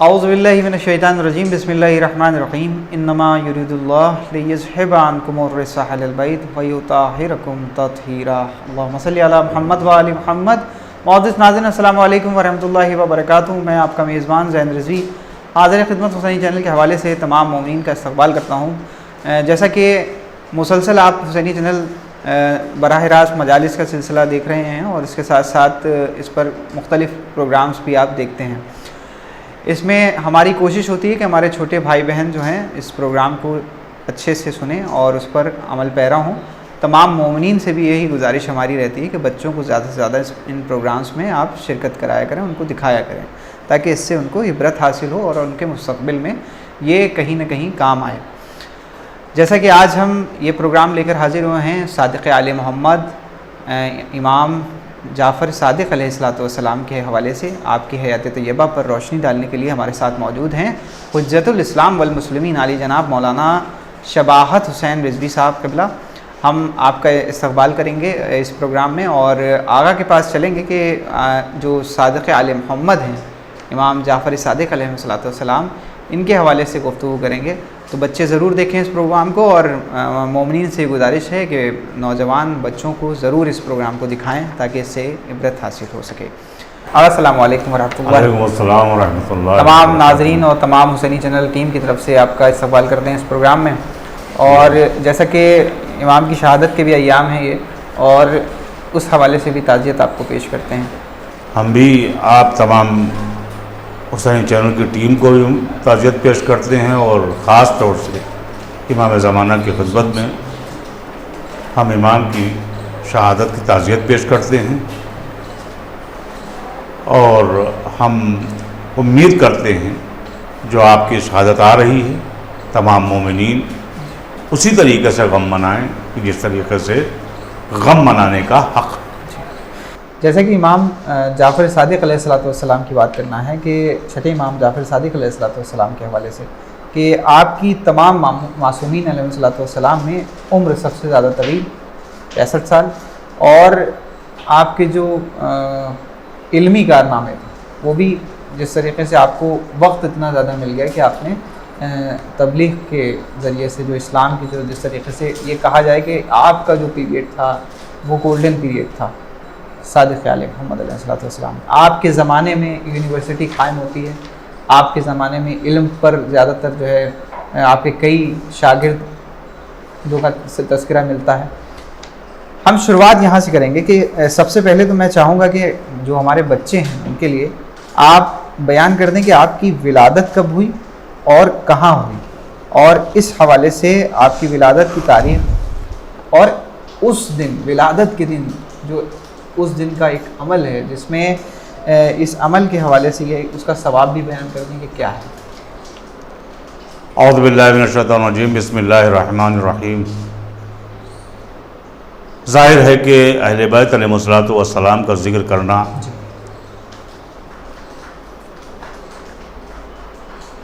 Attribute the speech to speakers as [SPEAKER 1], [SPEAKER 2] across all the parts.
[SPEAKER 1] اعوذ باللہ من الشیطان الرجیم بسم اللہ الرحمن الرحیم انما یرید اللہ لیذھب عنکم الرجس اہل البیت ویطہرکم تطہیرا اللہم صلی علی محمد و آل محمد۔ معزز ناظرین السلام علیکم ورحمۃ اللہ وبرکاتہ۔ میں آپ کا میزبان زین رضوی حاضر خدمت حسینی چینل کے حوالے سے تمام مومنین کا استقبال کرتا ہوں۔ جیسا کہ مسلسل آپ حسینی چینل براہ راست مجالس کا سلسلہ دیکھ رہے ہیں اور اس کے ساتھ ساتھ اس پر مختلف پروگرامز بھی آپ دیکھتے ہیں۔ اس میں ہماری کوشش ہوتی ہے کہ ہمارے چھوٹے بھائی بہن جو ہیں اس پروگرام کو اچھے سے سنیں اور اس پر عمل پیرا ہوں۔ تمام مومنین سے بھی یہی گزارش ہماری رہتی ہے کہ بچوں کو زیادہ سے زیادہ ان پروگرامز میں آپ شرکت کرایا کریں، ان کو دکھایا کریں، تاکہ اس سے ان کو عبرت حاصل ہو اور ان کے مستقبل میں یہ کہیں نہ کہیں کام آئے۔ جیسا کہ آج ہم یہ پروگرام لے کر حاضر ہوئے ہیں صادق آل محمد امام جعفر صادق علیہ السلام کے حوالے سے، آپ کی حیات طیبہ پر روشنی ڈالنے کے لیے ہمارے ساتھ موجود ہیں حجت الاسلام والمسلمین علی جناب مولانا شباہت حسین رضوی صاحب قبلہ۔ ہم آپ کا استقبال کریں گے اس پروگرام میں اور آغا کے پاس چلیں گے کہ جو صادق آل محمد ہیں امام جعفر صادق علیہ السلام، ان کے حوالے سے گفتگو کریں گے۔ تو بچے ضرور دیکھیں اس پروگرام کو اور مومنین سے گزارش ہے کہ نوجوان بچوں کو ضرور اس پروگرام کو دکھائیں تاکہ اس سے عبرت حاصل ہو سکے۔ السلام علیکم ورحمۃ اللہ۔
[SPEAKER 2] وعلیکم السلام ورحمۃ اللہ۔
[SPEAKER 1] تمام ناظرین اور تمام حسینی چینل ٹیم کی طرف سے آپ کا استقبال کرتے ہیں اس پروگرام میں، اور جیسا کہ امام کی شہادت کے بھی ایام ہیں یہ، اور اس حوالے سے بھی تعزیت آپ کو پیش کرتے ہیں۔
[SPEAKER 2] ہم بھی آپ تمام حسینی چینل کی ٹیم کو بھی تعزیت پیش کرتے ہیں، اور خاص طور سے امام زمانہ کی خدمت میں ہم امام کی شہادت کی تعزیت پیش کرتے ہیں، اور ہم امید کرتے ہیں جو آپ کی شہادت آ رہی ہے تمام مومنین اسی طریقے سے غم منائیں کہ جس طریقے سے غم منانے کا حق۔
[SPEAKER 1] جیسا کہ امام جعفر صادق علیہ السلام کی بات کرنا ہے کہ چھٹے امام جعفر صادق علیہ السلام کے حوالے سے کہ آپ کی تمام معصومین علیہ السلام میں عمر سب سے زیادہ طویل 65 سال، اور آپ کے جو علمی کارنامے تھے وہ بھی جس طریقے سے آپ کو وقت اتنا زیادہ مل گیا کہ آپ نے تبلیغ کے ذریعے سے جو اسلام کی جو جس طریقے سے یہ کہا جائے کہ آپ کا جو پیریڈ تھا وہ گولڈن پیریڈ تھا صادق علیہ محمد علیہ السلام۔ آپ کے زمانے میں یونیورسٹی قائم ہوتی ہے، آپ کے زمانے میں علم پر زیادہ تر جو ہے آپ کے کئی شاگرد جو کا تذکرہ ملتا ہے۔ ہم شروعات یہاں سے کریں گے کہ سب سے پہلے تو میں چاہوں گا کہ جو ہمارے بچے ہیں ان کے لیے آپ بیان کر دیں کہ آپ کی ولادت کب ہوئی اور کہاں ہوئی، اور اس حوالے سے آپ کی ولادت کی تاریخ، اور اس دن ولادت کے دن جو اس دن کا ایک عمل ہے جس میں اس عمل کے حوالے سے یہ اس کا ثواب بھی بیان کر دیں کہ کیا ہے۔
[SPEAKER 2] اعوذ باللہ من الشیطان الرجیم، بسم اللہ الرحمن الرحیم۔ ظاہر ہے کہ اہل بیت علیہ السلام کا ذکر کرنا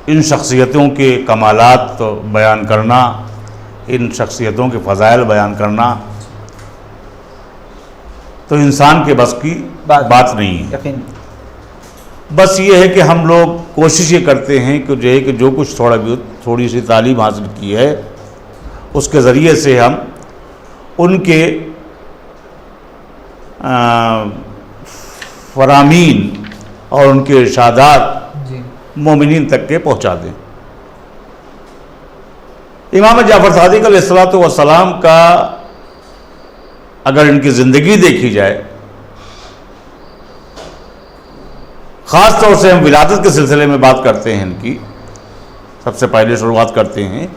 [SPEAKER 2] ان شخصیتوں کے کمالات بیان کرنا، ان شخصیتوں کے فضائل بیان کرنا تو انسان کے بس کی بات نہیں ہے۔
[SPEAKER 1] یقین
[SPEAKER 2] بس یہ ہے کہ ہم لوگ کوشش یہ کرتے ہیں کہ جو کچھ تھوڑی سی تعلیم حاصل کی ہے اس کے ذریعے سے ہم ان کے فرامین اور ان کے ارشادات مومنین تک کے پہنچا دیں۔ امام جعفر صادق علیہ السلام کا اگر ان کی زندگی دیکھی جائے، خاص طور سے ہم ولادت کے سلسلے میں بات کرتے ہیں، ان کی سب سے پہلے شروعات کرتے ہیں۔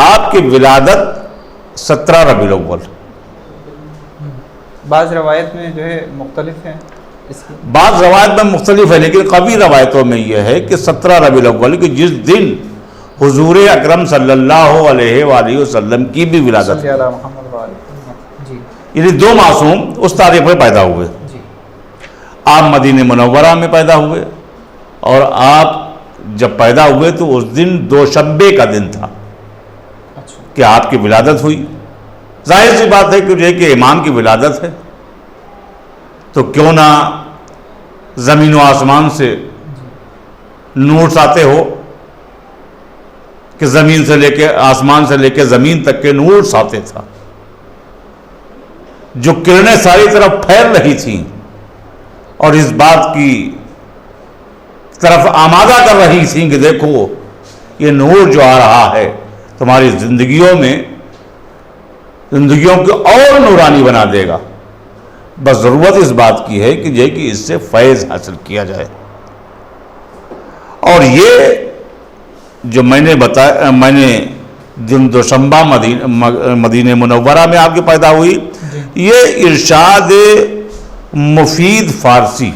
[SPEAKER 2] آپ کی ولادت 17 ربیع الاول،
[SPEAKER 1] بعض روایت میں جو ہے مختلف ہیں،
[SPEAKER 2] بعض روایت میں مختلف ہے، لیکن قوی روایتوں میں یہ ہے کہ 17 ربیع الاول کہ جس دن حضور اکرم صلی اللہ علیہ وآلہ وسلم کی بھی ولادت، یعنی دو معصوم اس تاریخ میں پیدا ہوئے۔ آپ مدینہ منورہ میں پیدا ہوئے، اور آپ جب پیدا ہوئے تو اس دن دوشنبے کا دن تھا کہ آپ کی ولادت ہوئی۔ ظاہر سی بات ہے کہ امام کی ولادت ہے تو کیوں نہ زمین و آسمان سے نورس آتے ہو کہ زمین سے لے کے آسمان سے لے کے زمین تک کے نورس آتے تھا، جو کرنیں ساری طرف پھیل رہی تھیں اور اس بات کی طرف آمادہ کر رہی تھیں کہ دیکھو یہ نور جو آ رہا ہے تمہاری زندگیوں میں، زندگیوں کو اور نورانی بنا دے گا، بس ضرورت اس بات کی ہے کہ اس سے فیض حاصل کیا جائے۔ اور یہ جو میں نے بتایا، میں نے دن دوشنبہ مدینہ منورہ میں آپ کی پیدا ہوئی، یہ ارشاد مفید فارسی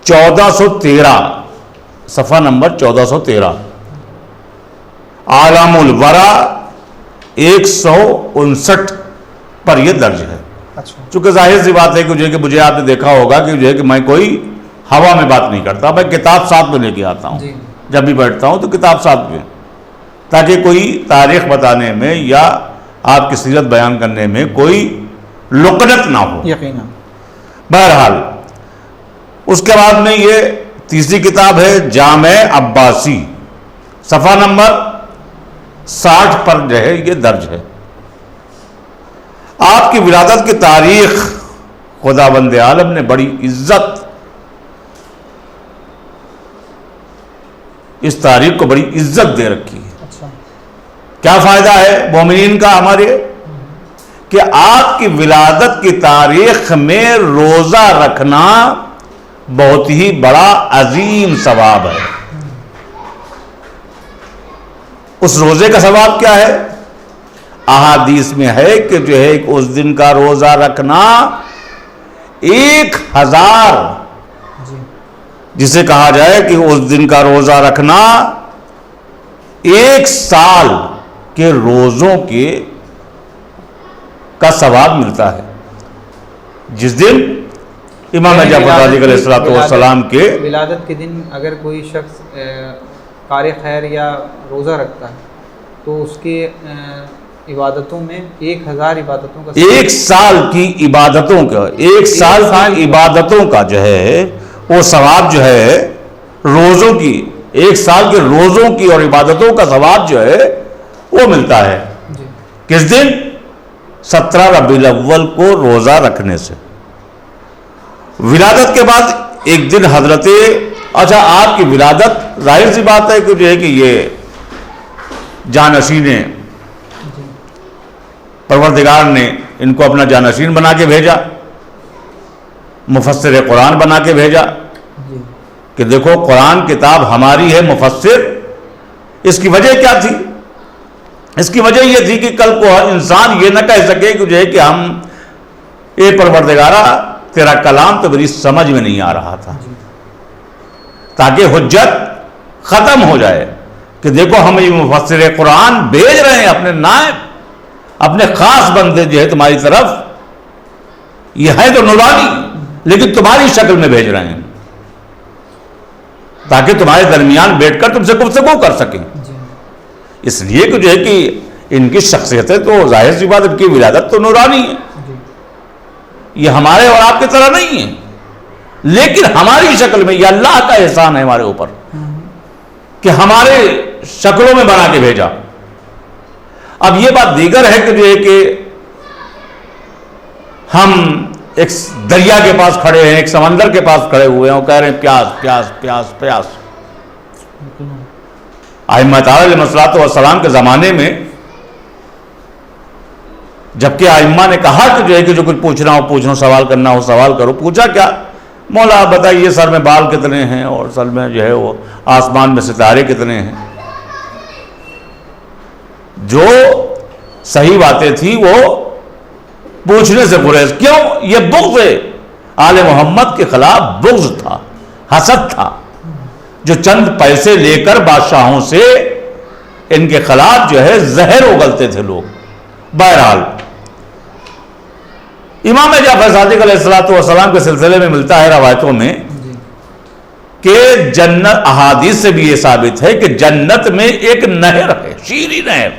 [SPEAKER 2] 1413 صفحہ نمبر 1413، عالم الورا 159 پر یہ درج ہے۔ چونکہ ظاہر سی بات ہے کہ مجھے آپ نے دیکھا ہوگا کہ میں کوئی ہوا میں بات نہیں کرتا، میں کتاب ساتھ میں لے کے آتا ہوں، جب بھی بیٹھتا ہوں تو کتاب ساتھ میں، تاکہ کوئی تاریخ بتانے میں یا آپ کی سیرت بیان کرنے میں کوئی لکنت نہ ہو۔
[SPEAKER 1] یقیناً۔
[SPEAKER 2] بہرحال اس کے بعد میں یہ تیسری کتاب ہے جامع عباسی، صفحہ نمبر 60 پر جو ہے یہ درج ہے۔ آپ کی ولادت کی تاریخ خداوند عالم نے بڑی عزت، اس تاریخ کو بڑی عزت دے رکھی ہے۔ کیا فائدہ ہے مومنین کا ہمارے؟ کہ آپ کی ولادت کی تاریخ میں روزہ رکھنا بہت ہی بڑا عظیم ثواب ہے۔ اس روزے کا ثواب کیا ہے؟ احادیث میں ہے کہ جو ہے اس دن کا روزہ رکھنا 1000، جسے کہا جائے کہ اس دن کا روزہ رکھنا 1 سال کے روزوں کے کا ثواب ملتا ہے۔ جس دن امام جعفر صادق علیہ السلام کے
[SPEAKER 1] ولادت کے دن اگر کوئی شخص قارئ خیر یا روزہ رکھتا ہے تو اس کے عبادتوں میں 1000 عبادتوں کا
[SPEAKER 2] 1 سال کی عبادتوں کا 1 سال کی عبادتوں کا جو ہے وہ ثواب جو ہے روزوں کی 1 سال کے روزوں کی اور عبادتوں کا ثواب جو ہے وہ ملتا ہے۔ کس دن؟ 17 ربیع الاول کو روزہ رکھنے سے۔ ولادت کے بعد ایک دن حضرت، اچھا آپ کی ولادت ظاہر سی بات ہے کہ جو ہے کہ یہ جانشین پروردگار نے ان کو اپنا جانشین بنا کے بھیجا، مفسر قرآن بنا کے بھیجا کہ دیکھو قرآن کتاب ہماری ہے مفسر۔ اس کی وجہ کیا تھی؟ اس کی وجہ یہ تھی کہ کل کو انسان یہ نہ کہہ سکے کہ جو ہے کہ ہم اے پروردگارا تیرا کلام تو میری سمجھ میں نہیں آ رہا تھا، تاکہ حجت ختم ہو جائے کہ دیکھو ہم یہ مفسر قرآن بھیج رہے ہیں، اپنے نائب، اپنے خاص بندے جو ہے تمہاری طرف، یہ ہے تو نورانی لیکن تمہاری شکل میں بھیج رہے ہیں تاکہ تمہارے درمیان بیٹھ کر تم سے گفتگو کر سکیں۔ اس لیے کہ جو ہے کہ ان کی شخصیتیں تو ظاہر سی بات، ان کی ولادت تو نورانی ہے، یہ ہمارے اور آپ کی طرح نہیں ہے، لیکن ہماری شکل میں یہ اللہ کا احسان ہے ہمارے اوپر کہ ہمارے شکلوں میں بنا کے بھیجا۔ اب یہ بات دیگر ہے کہ جو ہے کہ ہم ایک دریا کے پاس کھڑے ہیں، ایک سمندر کے پاس کھڑے ہوئے ہیں اور کہہ رہے ہیں پیاس پیاس پیاس پیاس۔ ائمہ علیہ السلام کے زمانے میں جبکہ ائمہ نے کہا کہ جو ہے کہ جو کچھ پوچھنا ہو پوچھنا، سوال کرنا ہو سوال کرو، پوچھا کیا؟ مولا آپ بتائیے سر میں بال کتنے ہیں اور سر میں جو ہے وہ آسمان میں ستارے کتنے ہیں۔ جو صحیح باتیں تھیں وہ پوچھنے سے گریز، کیوں؟ یہ بغض آل محمد کے خلاف بغض تھا، حسد تھا، جو چند پیسے لے کر بادشاہوں سے ان کے خلاف جو ہے زہر اگلتے تھے لوگ۔ بہرحال امام جعفر صادق علیہ السلام کے سلسلے میں ملتا ہے روایتوں میں کہ جنت، احادیث سے بھی یہ ثابت ہے کہ جنت میں ایک نہر ہے، شیریں نہر۔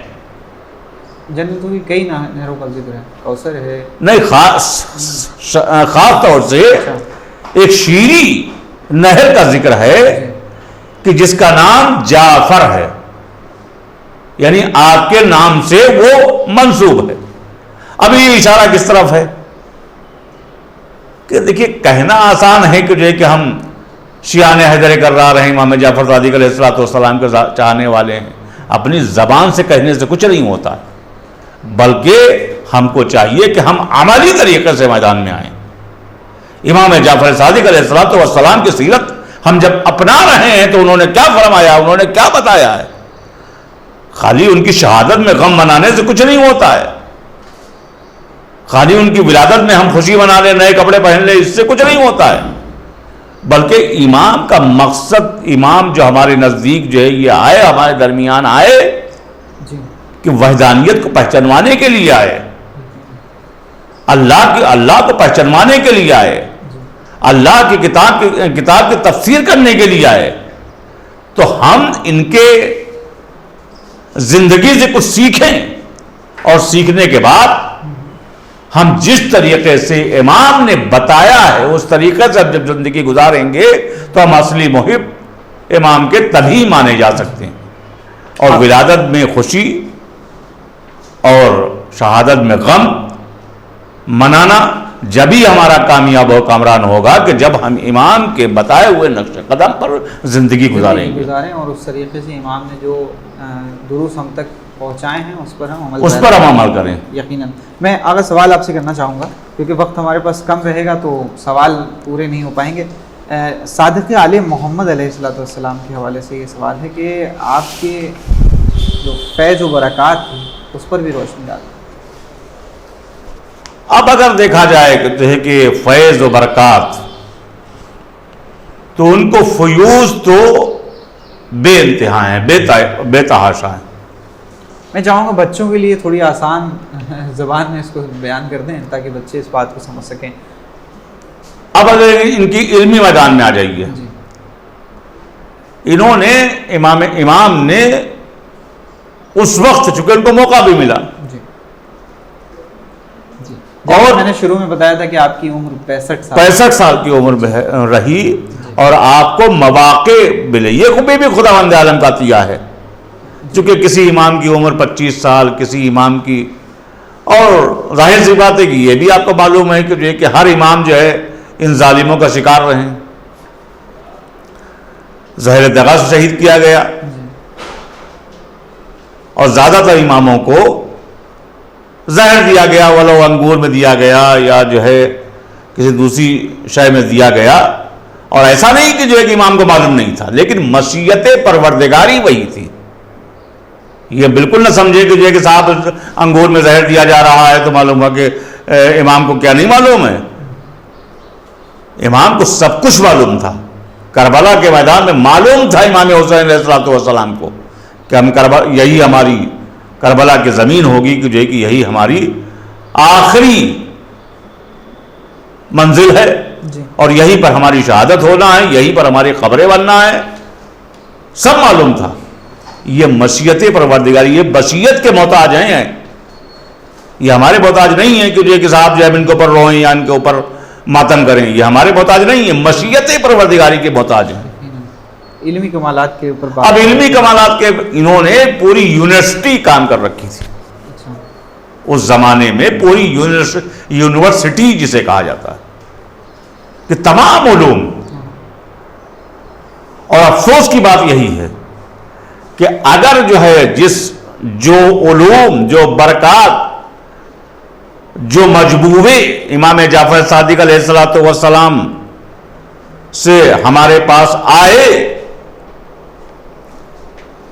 [SPEAKER 1] جنتوں کی کئی نہروں کا ذکر ہے، کوثر ہے،
[SPEAKER 2] نہیں، خاص طور سے ایک شیریں نہر کا ذکر ہے کہ جس کا نام جعفر ہے، یعنی آپ کے نام سے وہ منسوب ہے۔ اب یہ اشارہ کس طرف ہے کہ دیکھیے کہنا آسان ہے کہ جو ہے کہ ہم شیعان حیدر کرار رہے ہیں، امام جعفر صادق علیہ السلام کے چاہنے والے ہیں، اپنی زبان سے کہنے سے کچھ نہیں ہوتا ہے، بلکہ ہم کو چاہیے کہ ہم عملی طریقے سے میدان میں آئیں۔ امام جعفر صادق علیہ السلام کی سیرت ہم جب اپنا رہے ہیں تو انہوں نے کیا فرمایا، انہوں نے کیا بتایا ہے؟ خالی ان کی شہادت میں غم منانے سے کچھ نہیں ہوتا ہے، خالی ان کی ولادت میں ہم خوشی منا لیں، نئے کپڑے پہن لیں، اس سے کچھ نہیں ہوتا ہے، بلکہ امام کا مقصد، امام جو ہمارے نزدیک جو ہے یہ آئے، ہمارے درمیان آئے کہ وحدانیت کو پہچانوانے کے لیے آئے، اللہ کو پہچانوانے کے لیے آئے، اللہ کی کتاب کی تفسیر کرنے کے لیے آئے، تو ہم ان کے زندگی سے کچھ سیکھیں، اور سیکھنے کے بعد ہم جس طریقے سے امام نے بتایا ہے اس طریقے سے جب زندگی گزاریں گے تو ہم اصلی محب امام کے تبھی مانے جا سکتے ہیں، اور ولادت میں خوشی اور شہادت میں غم منانا جبھی ہمارا کامیاب و کامران ہوگا کہ جب ہم امام کے بتائے ہوئے نقش قدم پر زندگی گزاریں
[SPEAKER 1] اور اس طریقے سے امام نے جو دروس ہم تک پہنچائے ہیں اس پر ہم
[SPEAKER 2] عمل کریں۔
[SPEAKER 1] یقیناً میں آگے سوال آپ سے کرنا چاہوں گا کیونکہ وقت ہمارے پاس کم رہے گا تو سوال پورے نہیں ہو پائیں گے۔ صادق آل محمد علیہ السلام کے حوالے سے یہ سوال ہے کہ آپ کے جو فیض و برکات ہیں اس پر بھی روشنی ڈالیں۔
[SPEAKER 2] اب اگر دیکھا جائے کہ فیض و برکات تو ان کو فیوز تو بے انتہا ہیں، بے تحاشا ہیں۔
[SPEAKER 1] میں چاہوں گا بچوں کے لیے تھوڑی آسان زبان میں اس کو بیان کر دیں تاکہ بچے اس بات کو سمجھ سکیں۔
[SPEAKER 2] اب اگر ان کی علمی میدان میں آ جائیے، انہوں نے امام نے اس وقت چونکہ ان کو موقع بھی ملا،
[SPEAKER 1] اور میں نے شروع میں بتایا تھا کہ آپ کی عمر
[SPEAKER 2] 65 سال کی عمر رہی اور آپ کو مواقع ملے، یہ خوبی بھی خداوند عالم کا عطیہ ہے، چونکہ کسی امام کی عمر 25 سال، کسی امام کی، اور ظاہر سی بات ہے کہ یہ بھی آپ کو معلوم ہے کہ ہر امام جو ہے ان ظالموں کا شکار رہے، زہر دغا سے شہید کیا گیا، اور زیادہ تر اماموں کو زہر دیا گیا، ولو انگور میں دیا گیا یا جو ہے کسی دوسری شے میں دیا گیا، اور ایسا نہیں کہ جو ہے کہ امام کو معلوم نہیں تھا، لیکن مشیت پروردگاری وہی تھی۔ یہ بالکل نہ سمجھے کہ جو ہے کہ صاحب انگور میں زہر دیا جا رہا ہے تو معلوم ہوا کہ امام کو کیا نہیں معلوم ہے، امام کو سب کچھ معلوم تھا۔ کربلا کے میدان میں معلوم تھا امام حسین علیہ السلام کو کہ یہی ہماری کربلا کی زمین ہوگی، کہ جو ہے کہ یہی ہماری آخری منزل ہے، اور یہیں پر ہماری شہادت ہونا ہے، یہیں پر ہماری قبریں بننا ہے، سب معلوم تھا۔ یہ مشیت پروردگاری، یہ بشیت کے محتاج ہیں، یہ ہمارے محتاج نہیں ہیں کہ جو ہے کہ صاحب جو ہے ان کے اوپر روئیں یا ان کے اوپر ماتم کریں، یہ ہمارے محتاج نہیں ہیں، مشیت پروردگاری کے محتاج ہیں۔
[SPEAKER 1] علمی کمالات کے اوپر
[SPEAKER 2] اب علمی کمالات کے انہوں نے پوری یونیورسٹی کام کر رکھی تھی اس زمانے میں، پوری یونیورسٹی جسے کہا جاتا ہے کہ تمام علوم، اور افسوس کی بات یہی ہے کہ اگر جو ہے جو علوم، جو برکات، جو مجبوبے امام جعفر صادق علیہ السلام سے ہمارے پاس آئے،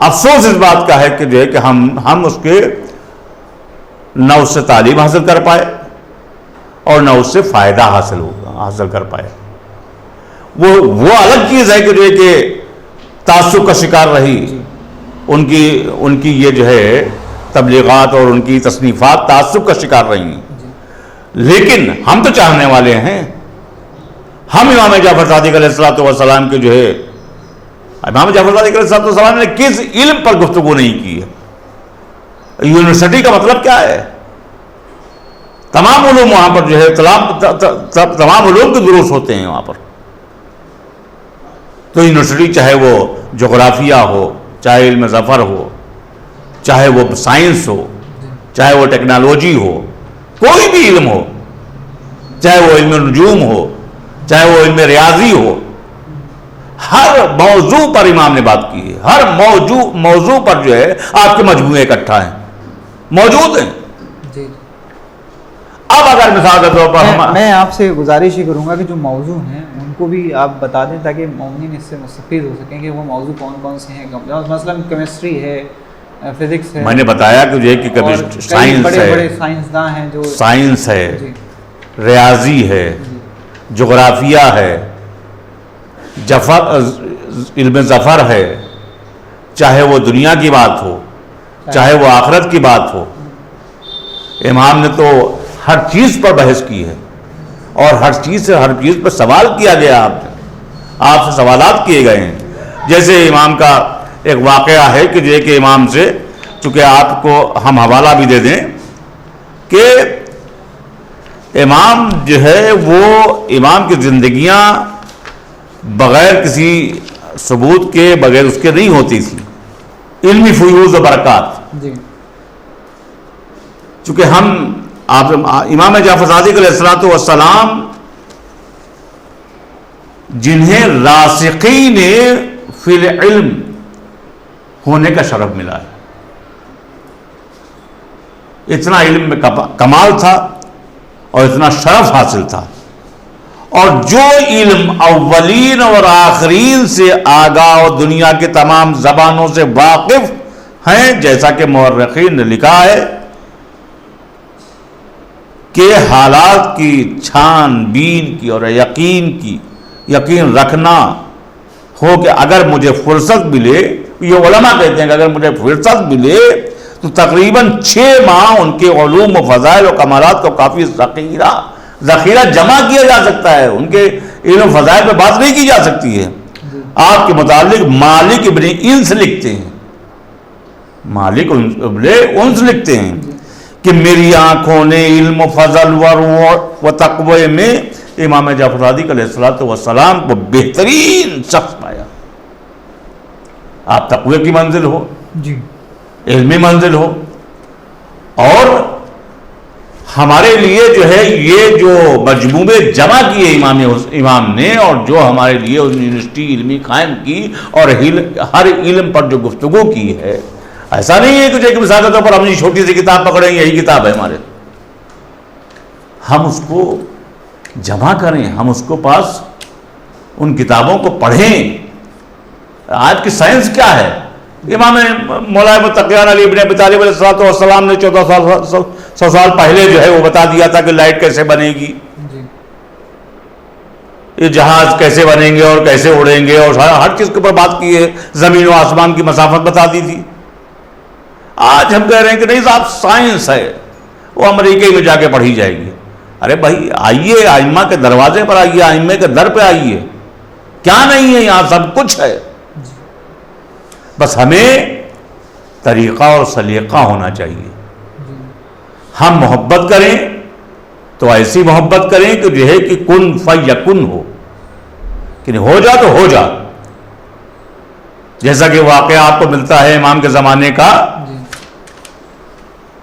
[SPEAKER 2] افسوس اس بات کا ہے کہ جو ہے کہ ہم اس کے نہ اس سے تعلیم حاصل کر پائے اور نہ اس سے فائدہ حاصل کر پائے۔ وہ الگ چیز ہے کہ جو ہے کہ تعصب کا شکار رہی، ان کی یہ جو ہے تبلیغات اور ان کی تصنیفات تعصب کا شکار رہی، لیکن ہم تو چاہنے والے ہیں، ہم امام جعفر صادق علیہ السلام کے جو ہے، امام جعفر صادق علیہ السلام نے کس علم پر گفتگو نہیں کی ہے؟ یونیورسٹی کا مطلب کیا ہے؟ تمام علوم وہاں پر جو ہے تمام علوم کے دروس ہوتے ہیں وہاں پر، تو یونیورسٹی چاہے وہ جغرافیہ ہو، چاہے علم ظفر ہو، چاہے وہ سائنس ہو، چاہے وہ ٹیکنالوجی ہو، کوئی بھی علم ہو، چاہے وہ علم نجوم ہو، چاہے وہ علم ریاضی ہو، ہر موضوع پر امام نے بات کی ہے. ہر موضوع پر جو ہے آپ کے مجموعے اکٹھا ہیں، موجود ہیں.
[SPEAKER 1] جی
[SPEAKER 2] اب اگر مثال کے طور پر
[SPEAKER 1] میں آپ سے گزارش ہی کروں گا کہ جو موضوع ہیں ان کو بھی آپ بتا دیں تاکہ مومنین اس سے مستفید ہو سکیں کہ وہ موضوع کون کون سے ہیں. مثلاً کیمسٹری ہے، فزکس ہے،
[SPEAKER 2] میں نے بتایا کہ یہ کہ کبھی سائنس
[SPEAKER 1] بڑے
[SPEAKER 2] ہے،
[SPEAKER 1] بڑے سائنسداں ہیں جو
[SPEAKER 2] سائنس ہے،
[SPEAKER 1] جی
[SPEAKER 2] ریاضی ہے، جغرافیہ ہے، علم ظفر ہے، چاہے وہ دنیا کی بات ہو، چاہے وہ آخرت کی بات ہو. امام نے تو ہر چیز پر بحث کی ہے اور ہر چیز پر سوال کیا گیا. آپ سے سوالات کیے گئے ہیں. جیسے امام کا ایک واقعہ ہے کہ یہ کہ امام سے، چونکہ آپ کو ہم حوالہ بھی دے دیں کہ امام جو ہے وہ امام کی زندگیاں بغیر کسی ثبوت کے، بغیر اس کے نہیں ہوتی تھی. علمی فیوض و برکات.
[SPEAKER 1] جی
[SPEAKER 2] چونکہ امام جعفر صادق علیہ الصلوۃ والسلام جنہیں راسخین فی العلم ہونے کا شرف ملا ہے، اتنا علم میں کمال تھا اور اتنا شرف حاصل تھا. اور جو علم اولین اور آخرین سے آگاہ اور دنیا کے تمام زبانوں سے واقف ہیں، جیسا کہ مورخین نے لکھا ہے کہ حالات کی چھان بین کی اور یقین رکھنا ہو کہ اگر مجھے فرصت ملے، یہ علماء کہتے ہیں کہ اگر مجھے فرصت ملے تو تقریباً 6 ماہ ان کے علوم و فضائل و کمالات کو کافی ذخیرہ جمع کیا جا سکتا ہے. ان کے علم و فضائل پہ بات نہیں کی جا سکتی ہے. آپ کے متعلق مالک ابن انس لکھتے ہیں، مالک ابن انس لکھتے ہیں کہ میری آنکھوں نے علم و فضل و تقوی میں امام جعفر صادق علیہ الصلوۃ والسلام کو بہترین شخص پایا. آپ تقوی کی منزل ہو،
[SPEAKER 1] جی
[SPEAKER 2] علمی منزل ہو، اور ہمارے لیے جو ہے یہ جو مجموعے جمع کیے امام نے، اور جو ہمارے لیے یونیورسٹی علمی قائم کی اور ہر علم پر جو گفتگو کی ہے، ایسا نہیں ہے کہ مثال کے طور پر ہم یہ چھوٹی سی کتاب پکڑیں، یہی کتاب ہے ہمارے. ہم اس کو جمع کریں، ہم اس کو پاس ان کتابوں کو پڑھیں. آج کی سائنس کیا ہے؟ امام مولانا تقیان علی ابن ابی طالب علیہ السلام نے 1400 سال پہلے جو ہے وہ بتا دیا تھا کہ لائٹ کیسے بنے گی، یہ جہاز کیسے بنیں گے اور کیسے اڑیں گے، اور ہر چیز کے اوپر بات کی ہے. زمین و آسمان کی مسافت بتا دی تھی. آج ہم کہہ رہے ہیں کہ نہیں صاحب سائنس ہے، وہ امریکہ میں جا کے پڑھی جائے گی. ارے بھائی آئیے، ائمہ کے دروازے پر آئیے، ائمہ کے در پہ آئیے. کیا نہیں ہے یہاں؟ سب کچھ ہے. بس ہمیں طریقہ اور سلیقہ ہونا چاہیے. ہم محبت کریں تو ایسی محبت کریں کہ جو ہے کہ کن فیکن ہو، کہ ہو جا تو ہو جا. جیسا کہ واقعہ آپ کو ملتا ہے امام کے زمانے کا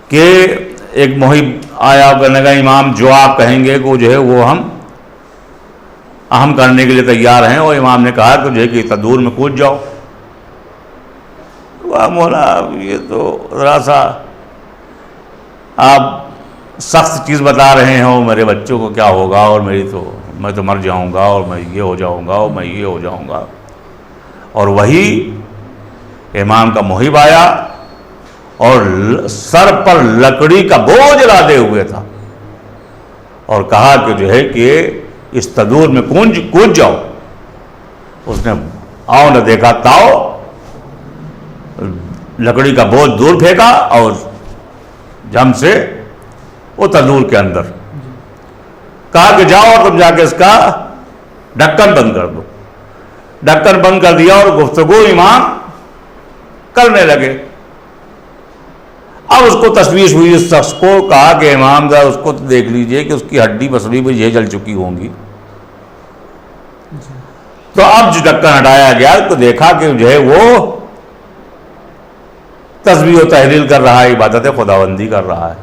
[SPEAKER 2] کہ ایک محب آیا، کہنے لگا امام جو آپ کہیں گے وہ جو ہے وہ ہم اہم کرنے کے لیے تیار ہیں. اور امام نے کہا کہ جو ہے کہ تندور میں کود جاؤ. مولا یہ تو ذرا سا آپ سخت چیز بتا رہے ہیں، اور میرے بچوں کو کیا ہوگا، اور میں تو مر جاؤں گا، اور میں یہ ہو جاؤں گا، اور میں یہ ہو جاؤں گا. اور وہی امام کا محب آیا اور سر پر لکڑی کا بوجھ لادے ہوئے تھا اور کہا کہ جو ہے کہ اس تندور میں کود جاؤ. اس نے آؤ نہ دیکھا تاؤ، لکڑی کا بوجھ دور پھینکا اور جم سے وہ تندور کے اندر. کہا کہ جاؤ اور تم جا کے اس کا ڈھکن بند کر دو. ڈھکن بند کر دیا اور گفتگو امام کرنے لگے. اب اس کو تشویش ہوئی اس شخص کو. کہا کہ امام ذرا اس کو دیکھ لیجئے کہ اس کی ہڈی پسلی بھی یہ جل چکی ہوں گی. تو اب جو ڈھکن ہٹایا گیا تو دیکھا کہ جو ہے وہ تسبیح و تحلیل کر رہا ہے، عبادت خداوندی کر رہا ہے.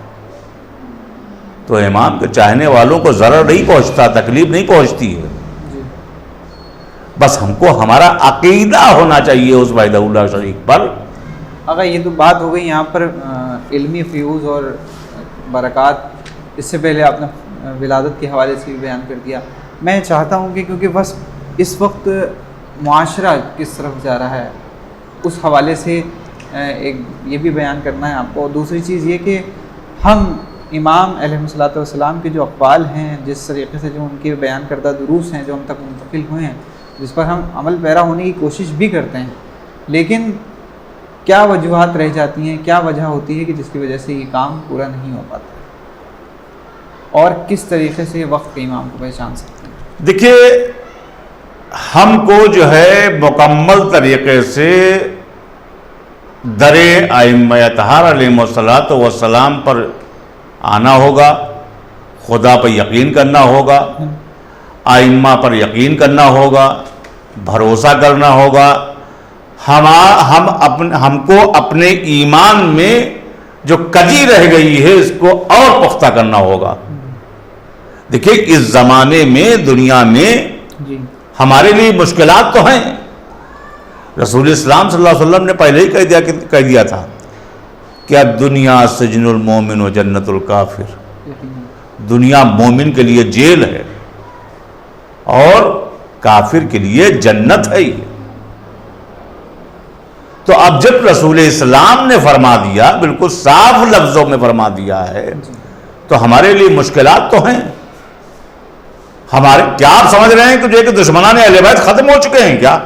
[SPEAKER 2] تو امام کے چاہنے والوں کو ضرر نہیں پہنچتا، تکلیف نہیں پہنچتی ہے. بس ہم کو ہمارا عقیدہ ہونا چاہیے اس وحدہ اللہ شریک پر.
[SPEAKER 1] اگر یہ تو بات ہو گئی یہاں پر علمی فیوز اور برکات، اس سے پہلے آپ نے ولادت کے حوالے سے بھی بیان کر دیا. میں چاہتا ہوں کہ کیونکہ بس اس وقت معاشرہ کس طرف جا رہا ہے اس حوالے سے ایک یہ بھی بیان کرنا ہے آپ کو. اور دوسری چیز یہ کہ ہم امام علیہ الصلوۃ والسلام کے جو اقوال ہیں، جس طریقے سے جو ان کے بیان کردہ دروس ہیں جو ہم تک منتقل ہوئے ہیں، جس پر ہم عمل پیرا ہونے کی کوشش بھی کرتے ہیں، لیکن کیا وجوہات رہ جاتی ہیں، کیا وجہ ہوتی ہے کہ جس کی وجہ سے یہ کام پورا نہیں ہو پاتا، اور کس طریقے سے وقت کے امام کو پہچان سکتے ہیں؟
[SPEAKER 2] دیکھیے، ہم کو جو ہے مکمل طریقے سے در ائمہ اطہار علیہم الصلوۃ والسلام پر آنا ہوگا، خدا پر یقین کرنا ہوگا، ائمہ پر یقین کرنا ہوگا، بھروسہ کرنا ہوگا. ہم کو اپنے ایمان میں جو کجی رہ گئی ہے اس کو اور پختہ کرنا ہوگا. دیکھیے، اس زمانے میں دنیا میں ہمارے لیے مشکلات تو ہیں. رسول اسلام صلی اللہ علیہ وسلم نے پہلے ہی کہہ دیا تھا کہ دنیا سجن المومن و جنت الکافر. دنیا مومن کے لیے جیل ہے اور کافر کے لیے جنت ہے. تو اب جب رسول اسلام نے فرما دیا، بالکل صاف لفظوں میں فرما دیا ہے، تو ہمارے لیے مشکلات تو ہیں. ہمارے کیا آپ سمجھ رہے ہیں کہ جو ہے کہ دشمنان اہل بیت ختم ہو چکے ہیں کیا؟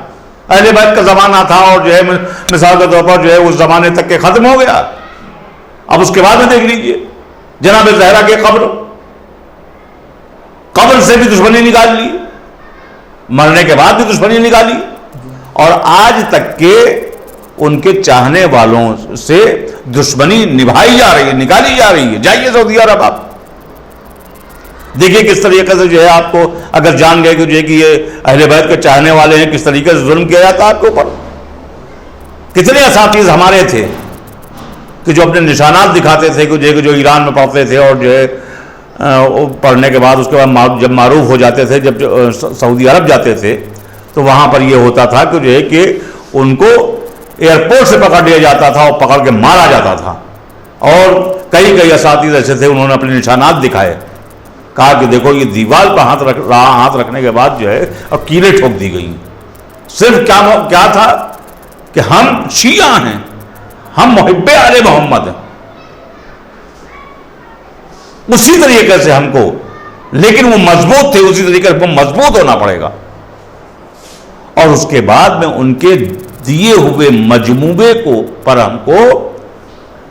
[SPEAKER 2] اہل بیت کا زمانہ تھا اور جو ہے مثال کے طور پر جو ہے اس زمانے تک کے ختم ہو گیا. اب اس کے بعد میں دیکھ لیجئے جناب زہرا کے قبر سے بھی دشمنی نکال لی، مرنے کے بعد بھی دشمنی نکالی، اور آج تک کے ان کے چاہنے والوں سے دشمنی نبھائی جا رہی ہے، نکالی جا رہی ہے. جائیے سعودی عرب، آپ دیکھیے کس طریقے سے جو ہے آپ کو اگر جان گئے کہ جو ہے کہ یہ اہل بیت کے چاہنے والے ہیں، کس طریقے سے ظلم کیا جاتا آپ کے اوپر. کتنے اساتذہ ہمارے تھے کہ جو اپنے نشانات دکھاتے تھے کہ جو ایران میں پڑھتے تھے، اور جو ہے پڑھنے کے بعد اس کے بعد جب معروف ہو جاتے تھے، جب سعودی عرب جاتے تھے، تو وہاں پر یہ ہوتا تھا کہ جو ہے کہ ان کو ایئرپورٹ سے پکڑ لیا جاتا تھا اور پکڑ کے مارا جاتا تھا. اور کئی اساتذہ ایسے تھے، انہوں نے اپنے نشانات دکھائے، کہا کہ دیکھو یہ دیوار پر ہاتھ رکھنے کے بعد جو ہے اور کیلیں ٹھوک دی گئی. صرف کیا تھا کہ ہم شیعہ ہیں، ہم محب آل محمد ہیں. اسی طریقے سے ہم کو، لیکن وہ مضبوط تھے، اسی طریقے سے مضبوط ہونا پڑے گا. اور اس کے بعد میں ان کے دیے ہوئے مجموعے پر ہم کو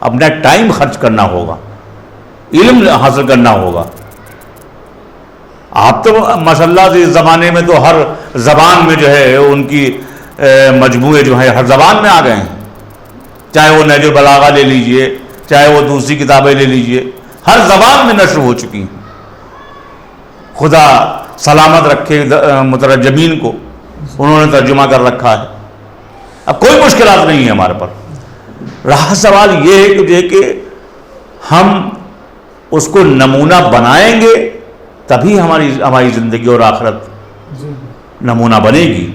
[SPEAKER 2] اپنا ٹائم خرچ کرنا ہوگا، علم حاصل کرنا ہوگا. آپ تو ماشاءاللہ سے اس زمانے میں تو ہر زبان میں جو ہے ان کی مجموعے جو ہیں ہر زبان میں آ گئے ہیں. چاہے وہ نہج البلاغہ لے لیجئے، چاہے وہ دوسری کتابیں لے لیجئے، ہر زبان میں نشر ہو چکی ہیں. خدا سلامت رکھے مترجمین کو، انہوں نے ترجمہ کر رکھا ہے. اب کوئی مشکلات نہیں ہے ہمارے پر. رہا سوال یہ ہے کہ ہم اس کو نمونہ بنائیں گے تبھی ہماری زندگی اور آخرت نمونہ بنے گی.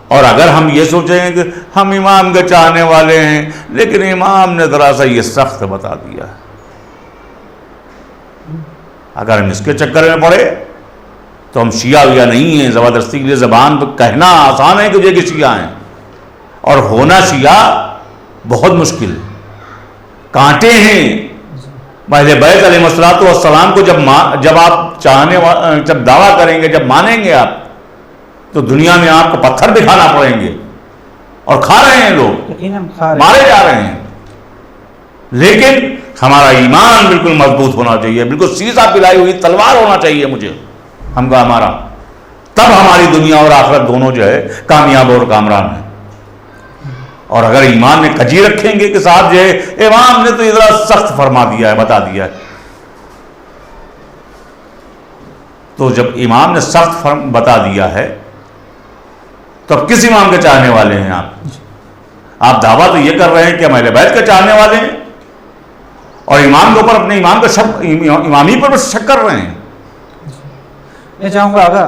[SPEAKER 2] اور اگر ہم یہ سوچیں کہ ہم امام کے چاہنے والے ہیں لیکن امام نے ذرا سا یہ سخت بتا دیا ہے، اگر ہم اس کے چکر میں پڑے تو ہم شیعہ ویعہ نہیں ہیں. زبردستی کے لیے زبان پہ کہنا آسان ہے کہ یہ کہ شیعہ ہیں، اور ہونا شیعہ بہت مشکل. کانٹے ہیں. اہل بیت علیہ الصلوۃ والسلام کو جب آپ جب دعویٰ کریں گے، جب مانیں گے آپ، تو دنیا میں آپ کو پتھر بھی کھانا پڑیں گے، اور کھا رہے ہیں لوگ، مارے جا رہے ہیں. لیکن ہمارا ایمان بالکل مضبوط ہونا چاہیے، بالکل سیدھا پلائی ہوئی تلوار ہونا چاہیے مجھے، ہمارا. تب ہماری دنیا اور آخرت دونوں جو ہے کامیاب اور کامران ہیں. اور اگر ایمان میں کجی رکھیں گے کہ صاحب جو ہے امام نے تو ادھر سخت فرما دیا ہے، بتا دیا ہے، تو جب امام نے سخت بتا دیا ہے تو اب کس امام کے چاہنے والے ہیں آپ دعویٰ تو یہ کر رہے ہیں کہ ہم اہل بیت کے چاہنے والے ہیں، اور امام کے اوپر اپنے امام کا شک، امامی پر شک کر رہے ہیں۔
[SPEAKER 1] میں چاہوں گا آگا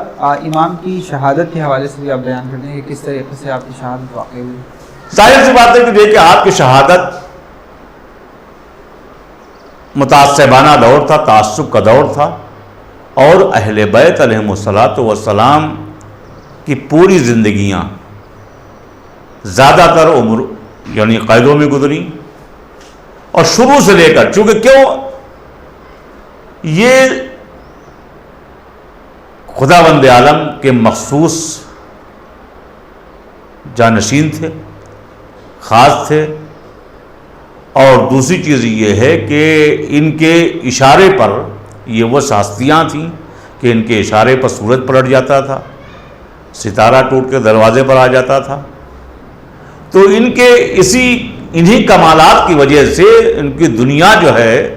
[SPEAKER 1] امام کی شہادت کے حوالے سے بھی آپ بیان کر دیں کہ کس طریقے سے آپ کی شہادت واقع ہوئی۔
[SPEAKER 2] ظاہر سی بات ہے کہ آپ کی شہادت متعصبانہ دور تھا، تعصب کا دور تھا، اور اہل بیت علیہم الصلاۃ والسلام کی پوری زندگیاں زیادہ تر عمر یعنی قیدوں میں گزری، اور شروع سے لے کر، چونکہ کیوں یہ خداوند عالم کے مخصوص جانشین تھے، خاص تھے، اور دوسری چیز یہ ہے کہ ان کے اشارے پر، یہ وہ ہستیاں تھیں کہ ان کے اشارے پر سورج پلٹ جاتا تھا، ستارہ ٹوٹ کے دروازے پر آ جاتا تھا، تو ان کے انہی کمالات کی وجہ سے ان کی دنیا جو ہے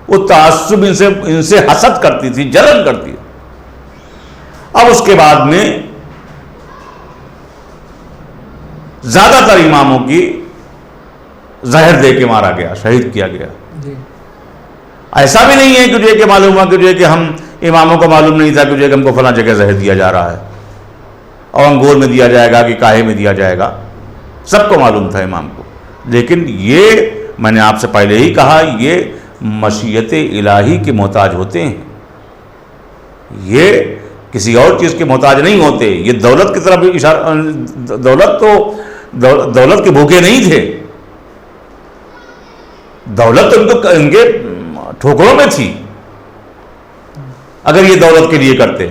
[SPEAKER 2] وہ تعصب ان سے حسد کرتی تھی، جلن کرتی تھی۔ اب اس کے بعد میں زیادہ تر اماموں کی زہر دے کے مارا گیا، شہید کیا گیا۔ ایسا بھی نہیں ہے کہ جو کہ معلوم ہوا کہ ہم اماموں کو معلوم نہیں تھا کہ ہم کو فلاں جگہ زہر دیا جا رہا ہے، اور انگور میں دیا جائے گا کہ کاہے میں دیا جائے گا، سب کو معلوم تھا امام کو۔ لیکن یہ میں نے آپ سے پہلے ہی کہا، یہ مشیت الہی کے محتاج ہوتے ہیں، یہ کسی اور چیز کے محتاج نہیں ہوتے۔ یہ دولت کی طرف اشارہ، دولت کے بھوکے نہیں تھے، دولت تو ان کے ٹھوکروں میں تھی۔ اگر یہ دولت کے لیے کرتے،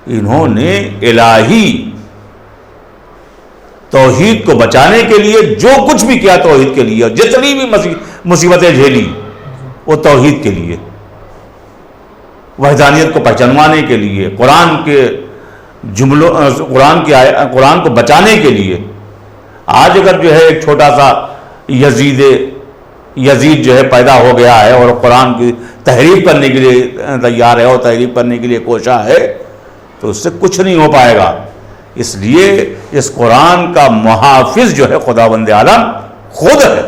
[SPEAKER 2] انہوں نے الہی توحید کو بچانے کے لیے جو کچھ بھی کیا توحید کے لیے، جتنی بھی مصیبتیں جھیلی وہ توحید کے لیے، وحدانیت کو پہچانوانے کے لیے، قرآن کے جملوں، قرآن کو بچانے کے لیے۔ آج اگر جو ہے ایک چھوٹا سا یزید جو ہے پیدا ہو گیا ہے اور قرآن کی تحریف کرنے کے لیے تیار ہے اور تحریف کرنے کے لیے کوشاں ہے، تو اس سے کچھ نہیں ہو پائے گا۔ اس لیے اس قرآن کا محافظ جو ہے خداوند عالم خود ہے۔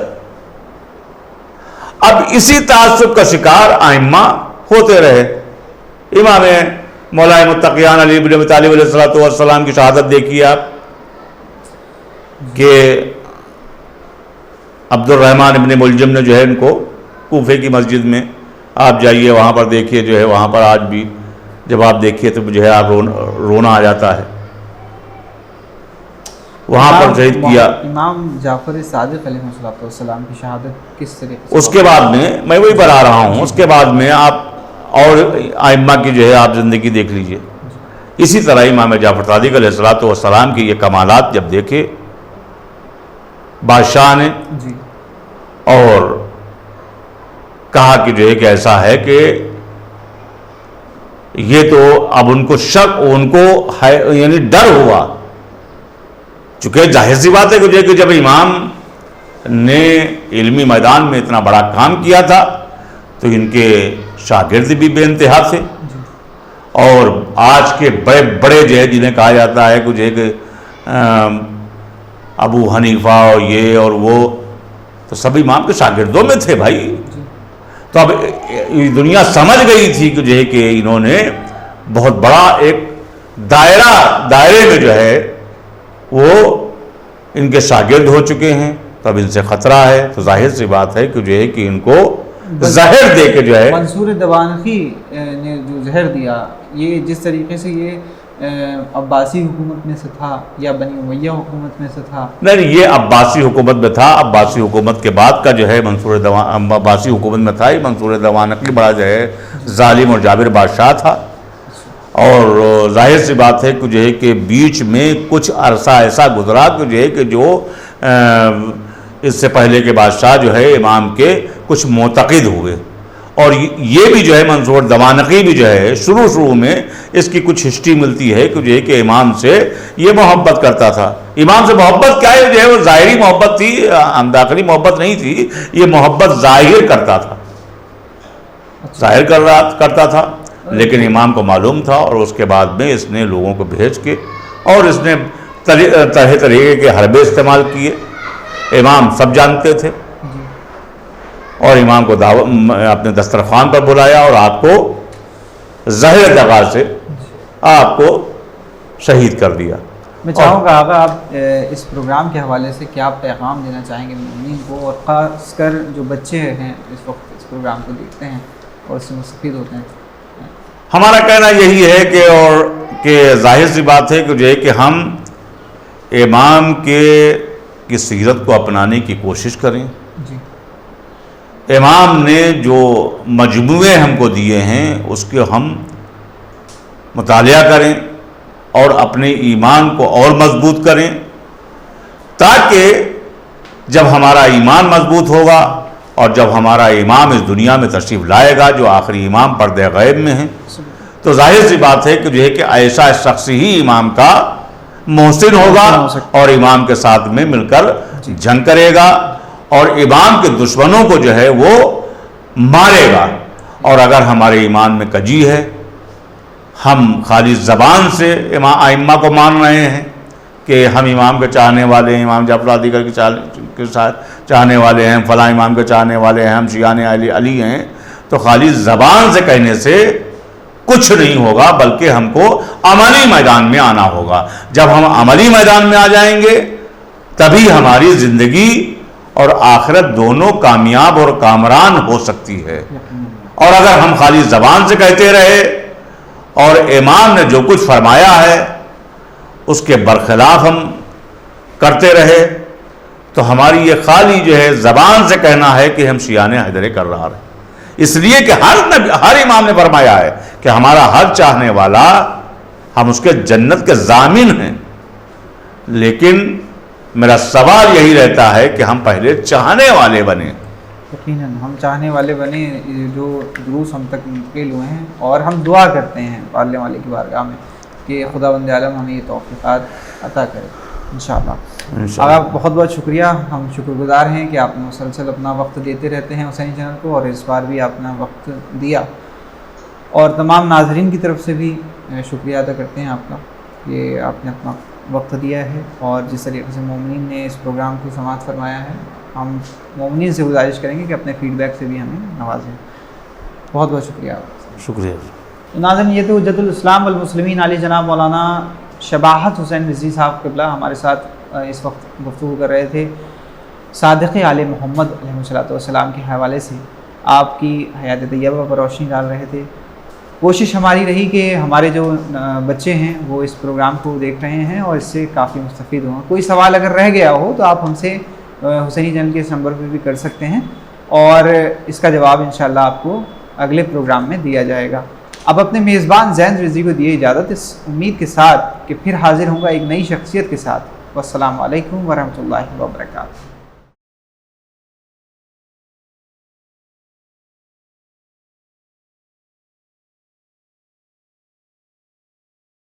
[SPEAKER 2] اب اسی تعصب کا شکار ائمہ ہوتے رہے۔ امام مولا متقیان علی بن ابی طالب علیہ الصلوۃ والسلام کی شہادت دیکھیے آپ، کہ عبد الرحمن ابن ملجم نے جو ہے ان کو کوفے کی مسجد میں، آپ جائیے وہاں پر دیکھیے، جو ہے وہاں پر آج بھی جب آپ دیکھیے تو جو ہے آپ رونا آ جاتا ہے، وہاں پر شہید کیا۔
[SPEAKER 1] امام جعفر صادق علیہ السلام کی شہادت کس طریقے سے؟
[SPEAKER 2] اس کے بعد میں وہی بتا رہا ہوں، اس کے بعد میں آپ اور ائمہ کی جو ہے آپ زندگی دیکھ لیجئے۔ اسی طرح امام جعفر صادق علیہ السلام کی یہ کمالات جب دیکھے بادشاہ نے، اور کہا کہ جو ہے کہ ایسا ہے کہ یہ تو اب ان کو شک، ان کو یعنی ڈر ہوا، چونکہ ظاہر سی بات ہے کہ جب امام نے علمی میدان میں اتنا بڑا کام کیا تھا تو ان کے شاگرد بھی بے انتہا تھے، اور آج کے بڑے بڑے جو ہے جنہیں کہا جاتا ہے کہ جو ہے کہ ابو حنیفہ اور یہ اور وہ، تو سب امام کے شاگردوں میں تھے بھائی۔ تو اب دنیا سمجھ گئی تھی کہ جو ہے کہ انہوں نے بہت بڑا ایک دائرے میں جو ہے وہ ان کے شاگرد ہو چکے ہیں، تو اب ان سے خطرہ ہے۔ تو ظاہر سی بات ہے کہ جو ہے کہ ان کو زہر دے کے جو ہے،
[SPEAKER 1] منصور دوانقی نے جو زہر دیا، یہ جس طریقے سے یہ عباسی حکومت میں سے تھا یا بنی امیہ حکومت میں سے تھا؟
[SPEAKER 2] نہیں، یہ عباسی حکومت میں تھا۔ عباسی حکومت کے بعد کا جو ہے عباسی حکومت میں تھا، منصور دوانقی بڑا جو ہے ظالم اور جابر بادشاہ تھا، اور ظاہر سی بات ہے کہ جو ہے کہ بیچ میں کچھ عرصہ ایسا گزرا کہ جو ہے کہ جو اس سے پہلے کے بادشاہ جو ہے امام کے کچھ معتقد ہوئے، اور یہ بھی جو ہے منصور دوانقی بھی جو ہے شروع میں اس کی کچھ ہسٹری ملتی ہے کہ جو ہے کہ امام سے یہ محبت کرتا تھا۔ امام سے محبت کیا ہے، جو ہے وہ ظاہری محبت تھی، داخلی محبت نہیں تھی، یہ محبت ظاہر کرتا تھا، ظاہر کرتا تھا، لیکن امام کو معلوم تھا، اور اس کے بعد میں اس نے لوگوں کو بھیج کے، اور اس نے طرح طریقے کے حربے استعمال کیے. امام سب جانتے تھے اور امام کو اپنے دسترخوان پر بلایا اور آپ کو ظاہر جگہ سے آپ کو شہید کر دیا.
[SPEAKER 1] میں چاہوں گا آقا آپ اس پروگرام کے حوالے سے کیا پیغام دینا چاہیں گے مومنین کو، اور خاص کر جو بچے ہیں اس وقت اس پروگرام کو دیکھتے ہیں اور اس سے مستفید ہوتے ہیں؟
[SPEAKER 2] ہمارا کہنا یہی ہے کہ ظاہر سی بات ہے کہ جو ہے کہ ہم امام کی سیرت کو اپنانے کی کوشش کریں.
[SPEAKER 1] جی.
[SPEAKER 2] امام نے جو مجموعے ہم کو دیے ہیں اس کے ہم مطالعہ کریں اور اپنے ایمان کو اور مضبوط کریں، تاکہ جب ہمارا ایمان مضبوط ہوگا اور جب ہمارا امام اس دنیا میں تشریف لائے گا جو آخری امام پردہ غیب میں ہیں، تو ظاہر سی بات ہے کہ جو ہے کہ ایسا شخص ہی امام کا محسن ہوگا اور امام کے ساتھ میں مل کر جنگ کرے گا اور امام کے دشمنوں کو جو ہے وہ مارے گا. اور اگر ہمارے ایمان میں کجی ہے، ہم خالی زبان سے ائمہ کو مان رہے ہیں کہ ہم امام کے چاہنے والے ہیں، امام جعفر دیگر کے چاہنے والے ہیں، فلاں امام کے چاہنے والے ہیں، ہم شیعان علی ہیں، تو خالی زبان سے کہنے سے کچھ نہیں ہوگا، بلکہ ہم کو عملی میدان میں آنا ہوگا. جب ہم عملی میدان میں آ جائیں گے تبھی ہماری زندگی اور آخرت دونوں کامیاب اور کامران ہو سکتی ہے. اور اگر ہم خالی زبان سے کہتے رہے اور امام نے جو کچھ فرمایا ہے اس کے برخلاف ہم کرتے رہے تو ہماری یہ خالی جو ہے زبان سے کہنا ہے کہ ہم شیعان حیدر کرار ہیں. اس لیے کہ ہر امام نے فرمایا ہے کہ ہمارا ہر چاہنے والا ہم اس کے جنت کے ضامن ہیں. لیکن میرا سوال یہی رہتا ہے کہ ہم پہلے چاہنے والے بنیں.
[SPEAKER 1] یقیناً ہم چاہنے والے بنے. جو دروس ہم تک منتقل ہوئے ہیں اور ہم دعا کرتے ہیں پالنے والے کی بارگاہ میں کہ خداوند عالم ہمیں یہ توفیقات عطا کرے انشاءاللہ. آپ بہت بہت شکریہ. ہم شکر گزار ہیں کہ آپ مسلسل اپنا وقت دیتے رہتے ہیں حسینی چینل کو، اور اس بار بھی آپ نے وقت دیا. اور تمام ناظرین کی طرف سے بھی شکریہ ادا کرتے ہیں آپ کا کہ آپ نے اپنا وقت دیا ہے اور جس طریقے سے مومنین نے اس پروگرام کو سماعت فرمایا ہے. ہم مومنین سے گزارش کریں گے کہ اپنے فیڈ بیک سے بھی ہمیں نوازیں. بہت بہت شکریہ.
[SPEAKER 2] شکریہ.
[SPEAKER 1] ناظرین، یہ تو حجت الاسلام والمسلمین علی جناب مولانا شباہت حسین رضوی صاحب قبلہ ہمارے ساتھ اس وقت گفتگو کر رہے تھے صادق آل محمد علیہ السلام کے حوالے سے. آپ کی حیات طیبہ پر روشنی ڈال رہے تھے. کوشش ہماری رہی کہ ہمارے جو بچے ہیں وہ اس پروگرام کو دیکھ رہے ہیں اور اس سے کافی مستفید ہوں. کوئی سوال اگر رہ گیا ہو تو آپ ہم سے حسینی چینل کے اس نمبر پہ بھی کر سکتے ہیں اور اس کا جواب انشاءاللہ آپ کو اگلے پروگرام میں دیا جائے گا. اب اپنے میزبان زین رضوی کو دیے اجازت، اس امید کے ساتھ کہ پھر حاضر ہوں گا ایک نئی شخصیت کے ساتھ. والسلام علیکم ورحمۃ اللہ وبرکاتہ.